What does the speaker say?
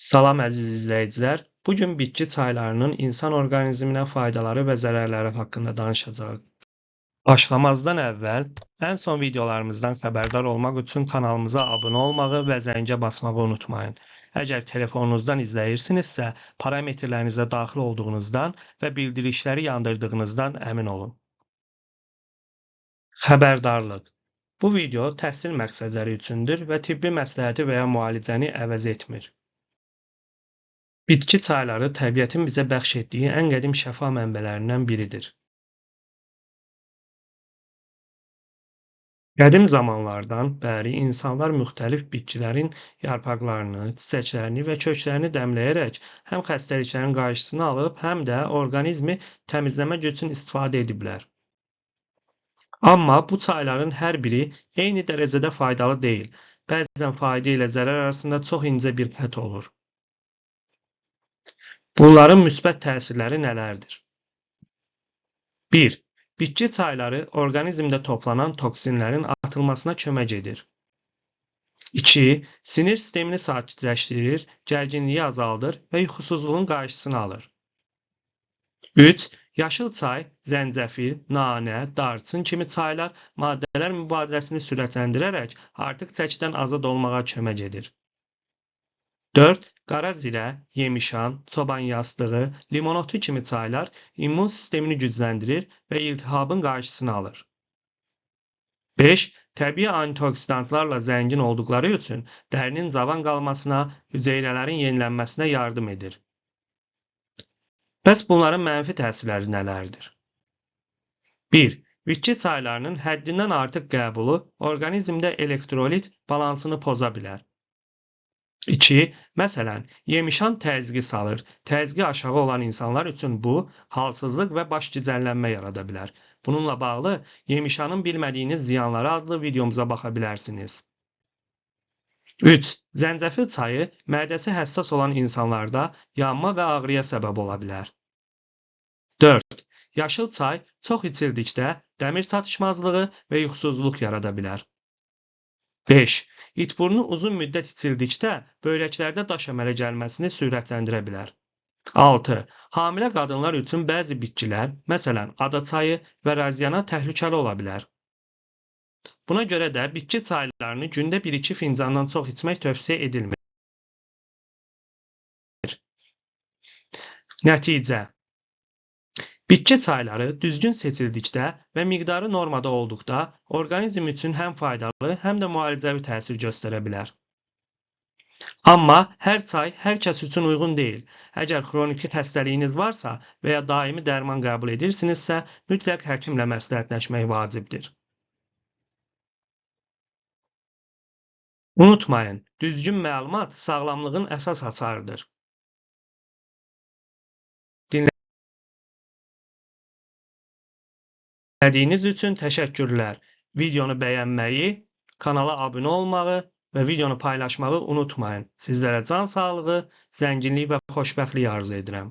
Salam əziz izləyicilər. Bu gün bitki çaylarının insan orqanizminə faydaları və zərərləri haqqında danışacağıq. Başlamazdan əvvəl ən son videolarımızdan xəbərdar olmaq üçün kanalımıza abunə olmağı və zəngə basmağı unutmayın. Əgər telefonunuzdan izləyirsinizsə, parametrlərinizə daxil olduğunuzdan və bildirişləri yandırdığınızdan əmin olun. Xəbərdarlıq. Bu video təhsil məqsədləri üçündür və tibbi məsləhəti və ya müalicəni əvəz etmir. Bitki çayları təbiətin bizə bəxş etdiyi ən qədim şəfa mənbələrindən biridir. Qədim zamanlardan bəri insanlar müxtəlif bitkilərin yarpaqlarını, çiçəklərini və köklərini dəmləyərək həm xəstəliklərin qarşısını alıb, həm də orqanizmi təmizləmək üçün istifadə ediblər. Amma bu çayların hər biri eyni dərəcədə faydalı deyil. Bəzən fayda ilə zərər arasında çox incə bir xətt olur. Bunların müsbət təsirləri nələrdir? 1. Bitki çayları orqanizmdə toplanan toksinlərin atılmasına kömək edir. 2. Sinir sistemini sakitləşdirir, gərginliyi azaldır və yuxusuzluğun qarşısını alır. 3. Yaşıl çay, zəncəfil, nanə, darçın kimi çaylar maddələr mübadiləsini sürətləndirərək artıq çəkidən azad olmağa kömək edir. 4. Qara zirə, yemişan, çoban yastığı, limonotu kimi çaylar immun sistemini gücləndirir və iltihabın qarşısını alır. 5. Təbii antioksidantlarla zəngin olduqları üçün dərinin cavan qalmasına, hüceyrələrin yenilənməsinə yardım edir. Bəs bunların mənfi təsirləri nələrdir? 1. Bitki çaylarının həddindən artıq qəbulu orqanizmdə elektrolit balansını poza bilər. 2. Məsələn, yemişan təzyiqi salır. Təzyiqi aşağı olan insanlar üçün bu, halsızlıq və baş gicəllənmə yarada bilər. Bununla bağlı yemişanın bilmədiyiniz ziyanları adlı videomuza baxa bilərsiniz. 3. Zəncəfil çayı mədəsi həssas olan insanlarda yanma və ağrıya səbəb ola bilər. 4. Yaşıl çay çox içildikdə dəmir çatışmazlığı və yuxusuzluq yarada bilər. 5. İtburnu uzun müddət içildikdə böyrəklərdə daş əmələ gəlməsini sürətləndirə bilər. 6. Hamilə qadınlar üçün bəzi bitkilər, məsələn, ada çayı və raziana təhlükəli ola bilər. Buna görə də bitki çaylarını gündə 1-2 fincandan çox içmək tövsiyə edilmir. Nəticə. Bitki çayları düzgün seçildikdə və miqdarı normada olduqda orqanizm üçün həm faydalı, həm də müalicəvi təsir göstərə bilər. Amma hər çay hər kəs üçün uyğun deyil. Əgər xroniki xəstəliyiniz varsa və ya daimi dərman qəbul edirsinizsə, mütləq həkimlə məsləhətləşmək vacibdir. Unutmayın, düzgün məlumat sağlamlığın əsas açarıdır. Dinlədiyiniz üçün təşəkkürlər. Videonu bəyənməyi, kanala abunə olmağı və videonu paylaşmağı unutmayın. Sizlərə can sağlığı, zənginlik və xoşbəxtlik arzu edirəm.